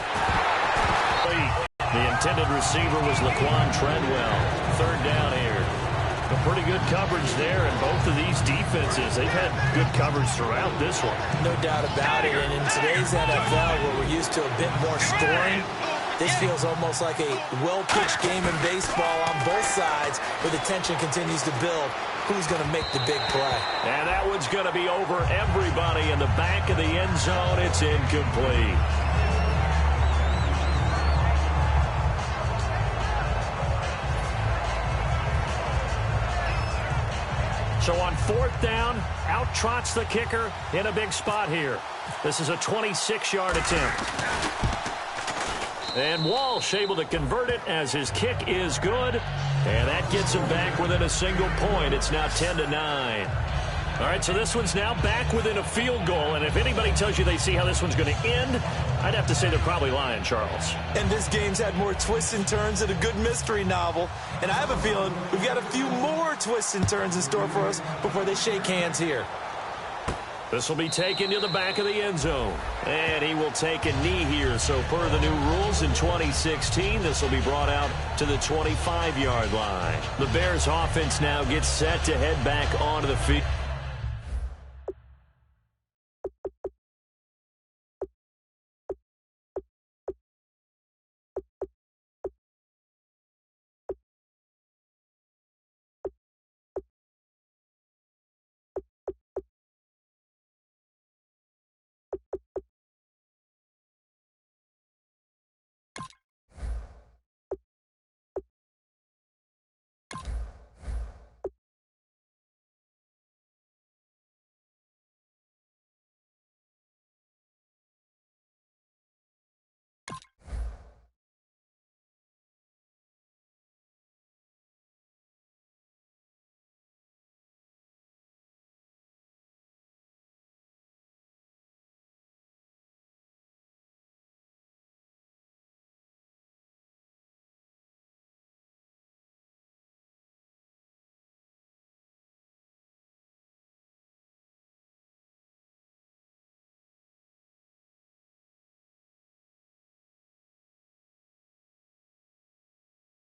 The intended receiver was Laquan Treadwell. 3rd down here. A pretty good coverage there, and both of these defenses, they've had good coverage throughout this one. No doubt about it, and in today's NFL, where we're used to a bit more scoring, this feels almost like a well-pitched game in baseball on both sides, where the tension continues to build. Who's going to make the big play? And that one's going to be over everybody in the back of the end zone. It's incomplete. So on 4th down, out trots the kicker in a big spot here. This is a 26-yard attempt. And Walsh able to convert it as his kick is good. And that gets him back within a single point. It's now 10-9. All right, so this one's now back within a field goal. And if anybody tells you they see how this one's going to end, I'd have to say they're probably lying, Charles. And this game's had more twists and turns than a good mystery novel. And I have a feeling we've got a few more twists and turns in store for us before they shake hands here. This will be taken to the back of the end zone. And he will take a knee here. So per the new rules in 2016, this will be brought out to the 25-yard line. The Bears offense now gets set to head back onto the field.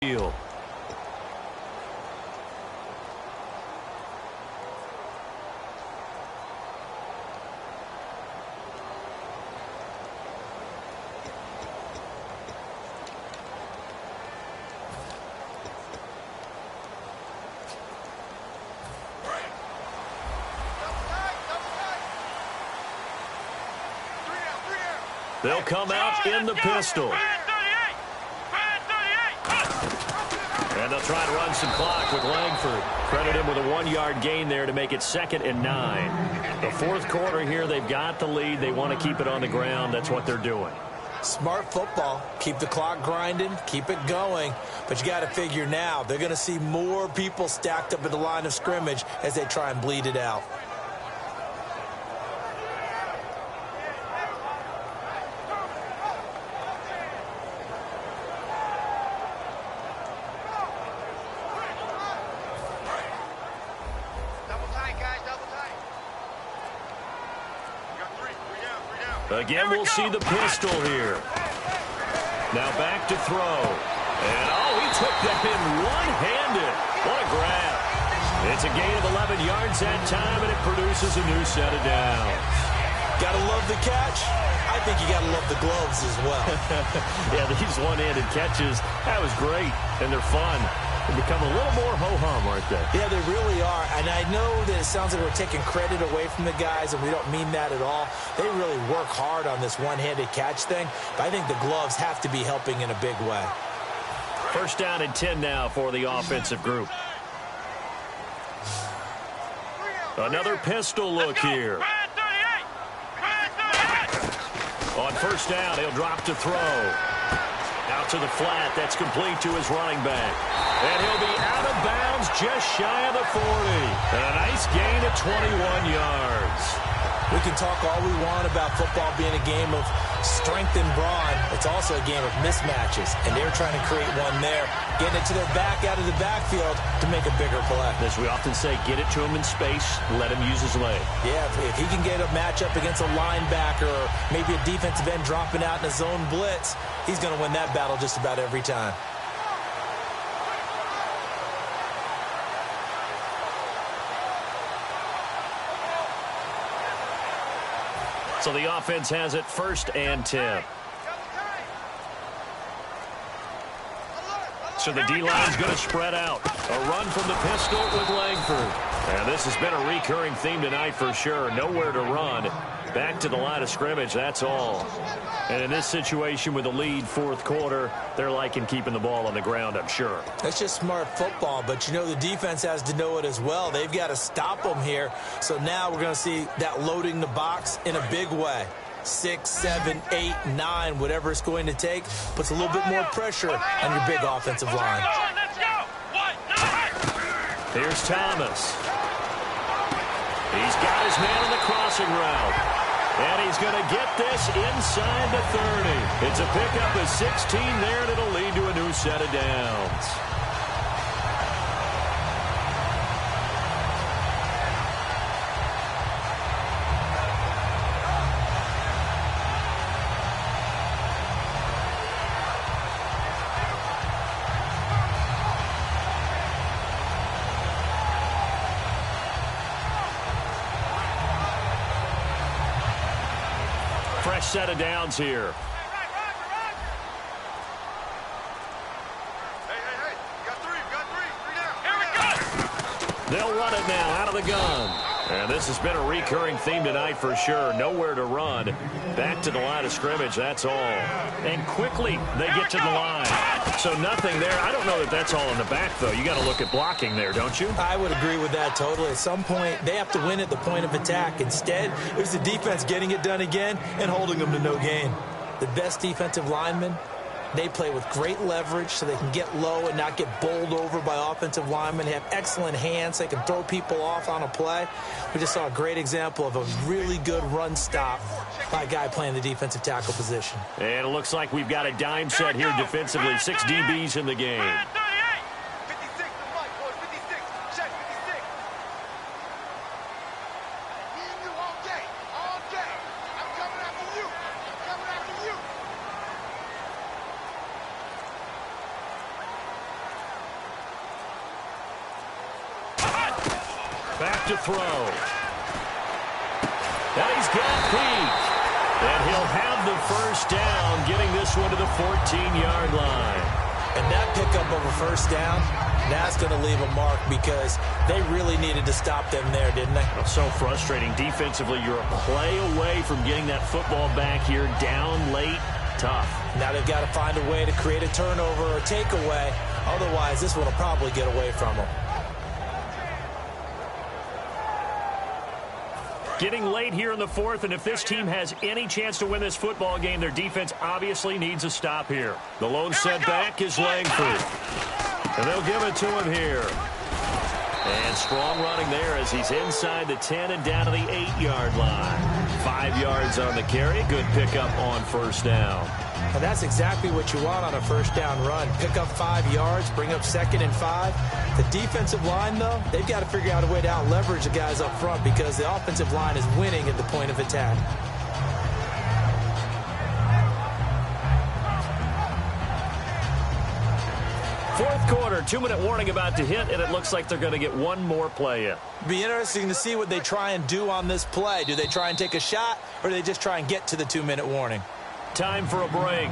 Field. They'll come out in the pistol. And they'll try to run some clock with Langford. Credit him with a 1-yard gain there to make it 2nd and 9. The fourth quarter here, they've got the lead. They want to keep it on the ground. That's what they're doing. Smart football. Keep the clock grinding. Keep it going. But you got to figure now, they're going to see more people stacked up at the line of scrimmage as they try and bleed it out. Again, we'll see the pistol here. Now back to throw. And, he took that in one-handed. What a grab. It's a gain of 11 yards that time, and it produces a new set of downs. Got to love the catch. I think you got to love the gloves as well. Yeah, these one-handed catches, that was great, and they're fun. They become a little more ho-hum, aren't they? Yeah, they really are. And I know that it sounds like we're taking credit away from the guys, and we don't mean that at all. They really work hard on this one-handed catch thing, but I think the gloves have to be helping in a big way. First down and 10 now for the offensive group. Another pistol look here. On first down, he'll drop to throw. Out to the flat. That's complete to his running back. And he'll be out of bounds just shy of the 40. And a nice gain of 21 yards. We can talk all we want about football being a game of strength and brawn. It's also a game of mismatches. And they're trying to create one there. Getting it to their back out of the backfield to make a bigger play. As we often say, get it to him in space. Let him use his leg. Yeah, if he can get a matchup against a linebacker or maybe a defensive end dropping out in a zone blitz, he's going to win that battle just about every time. So the offense has it 1st and 10. So the D-line's going to spread out. A run from the pistol with Langford. And this has been a recurring theme tonight for sure. Nowhere to run. Back to the line of scrimmage, that's all. And in this situation with the lead, fourth quarter, they're liking keeping the ball on the ground, I'm sure. That's just smart football, but you know the defense has to know it as well. They've got to stop them here. So now we're going to see that loading the box in a big way. 6, 7, 8, 9, whatever it's going to take, puts a little bit more pressure on your big offensive line. Here's Thomas. He's got his man on the crossing route. And he's going to get this inside the 30. It's a pickup of 16 there, and it'll lead to a new set of downs. Fresh set of downs here. Hey, got three down. Here we go. They'll run it now out of the gun. And this has been a recurring theme tonight for sure. Nowhere to run. Back to the line of scrimmage, that's all. And quickly they get to the line. So nothing there. I don't know that that's all in the back, though. You got to look at blocking there, don't you? I would agree with that totally. At some point, they have to win at the point of attack. Instead, it was the defense getting it done again and holding them to no gain. The best defensive linemen, they play with great leverage so they can get low and not get bowled over by offensive linemen. They have excellent hands. They can throw people off on a play. We just saw a great example of a really good run stop by a guy playing the defensive tackle position. And it looks like we've got a dime set here defensively. 6 DBs in the game. 56, right, boys, 56. Check 56. Me and you all day. I'm coming after you. Back to throw. And he's got Pete. And he'll have the first down, getting this one to the 14-yard line. And that pickup of a first down, That's going to leave a mark because they really needed to stop them there, didn't they? So frustrating. Defensively, you're a play away from getting that football back here. Down late, tough. Now they've got to find a way to create a turnover or takeaway. Otherwise, this one will probably get away from them. Getting late here in the fourth, and if this team has any chance to win this football game, their defense obviously needs a stop here. The lone setback is Langford. And they'll give it to him here. And strong running there as he's inside the 10 and down to the 8-yard line. 5 yards on the carry. Good pickup on first down. And that's exactly what you want on a first down run. Pick up 5 yards, bring up 2nd and 5. The defensive line, though, they've got to figure out a way to out-leverage the guys up front because the offensive line is winning at the point of attack. Fourth quarter, 2-minute warning about to hit, and it looks like they're going to get one more play in. Be interesting to see what they try and do on this play. Do they try and take a shot, or do they just try and get to the 2-minute warning? Time for a break.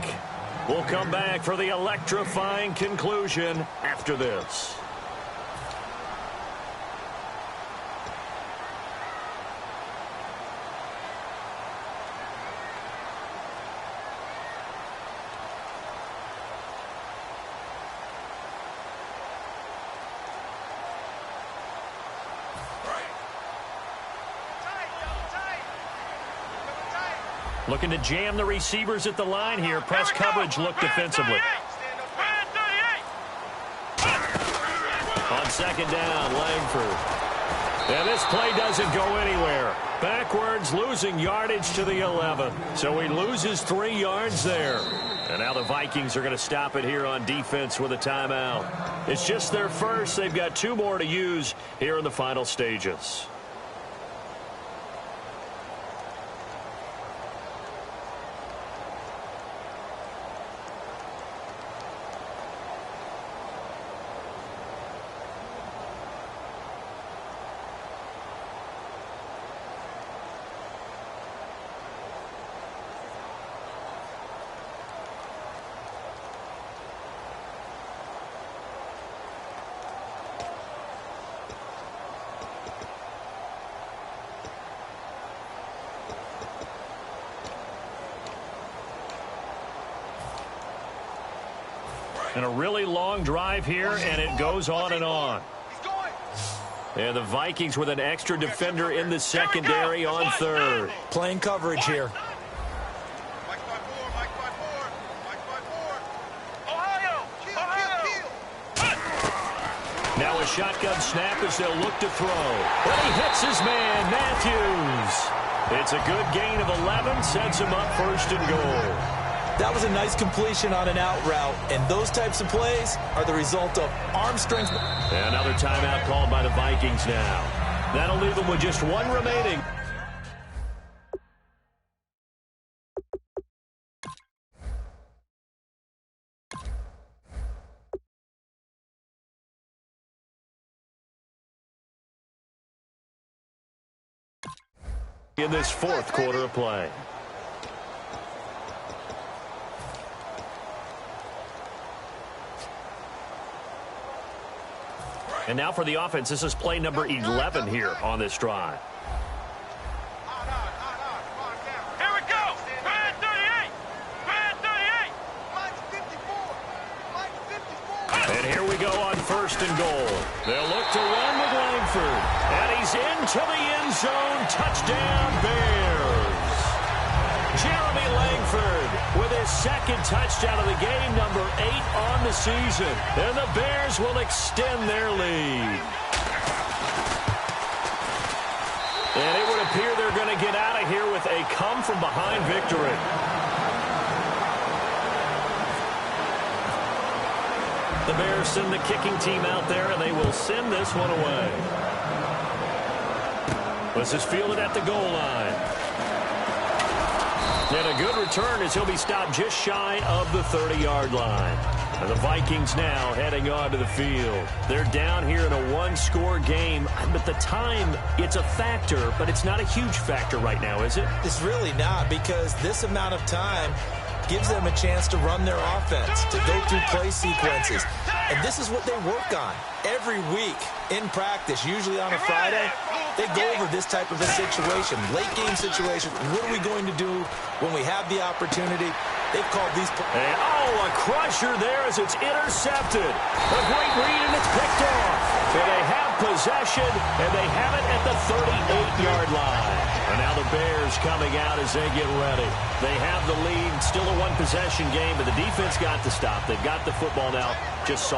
We'll come back for the electrifying conclusion after this. Looking to jam the receivers at the line here. Press coverage look defensively. On second down, Langford. And this play doesn't go anywhere. Backwards, losing yardage to the 11. So he loses 3 yards there. And now the Vikings are going to stop it here on defense with a timeout. It's just their first. They've got 2 more to use here in the final stages. And a really long drive here, and it goes on and on. And the Vikings with an extra defender in the secondary on third. Playing coverage here. Now a shotgun snap as they'll look to throw. But he hits his man, Matthews. It's a good gain of 11, sets him up first and goal. That was a nice completion on an out route, and those types of plays are the result of arm strength. And another timeout called by the Vikings now. That'll leave them with just 1 remaining. In this fourth quarter of play. And now for the offense, this is play number 11 here on this drive. Here we go. Red 38. Red 38. Mike's 54. And here we go on first and goal. They'll look to run with Langford. And he's into the end zone. Touchdown, Bears. Jeremy Langford with his second touchdown of the game, number 8 on the season. And the Bears will extend their lead. And it would appear they're going to get out of here with a come-from-behind victory. The Bears send the kicking team out there, and they will send this one away. This is fielded at the goal line. And a good return as he'll be stopped just shy of the 30-yard line. And the Vikings now heading onto the field. They're down here in a 1-score game. But the time, it's a factor, but it's not a huge factor right now, is it? It's really not, because this amount of time, gives them a chance to run their offense, to go through play sequences. And this is what they work on every week in practice, usually on a Friday. They go over this type of a situation, late game situation. What are we going to do when we have the opportunity? They've called these. And, a crusher there as it's intercepted. A great read, and it's picked off. So they have possession, and they have it at the 38-yard line. And now the Bears coming out as they get ready. They have the lead, still a one-possession game, but the defense got to stop. They've got the football now. Just saw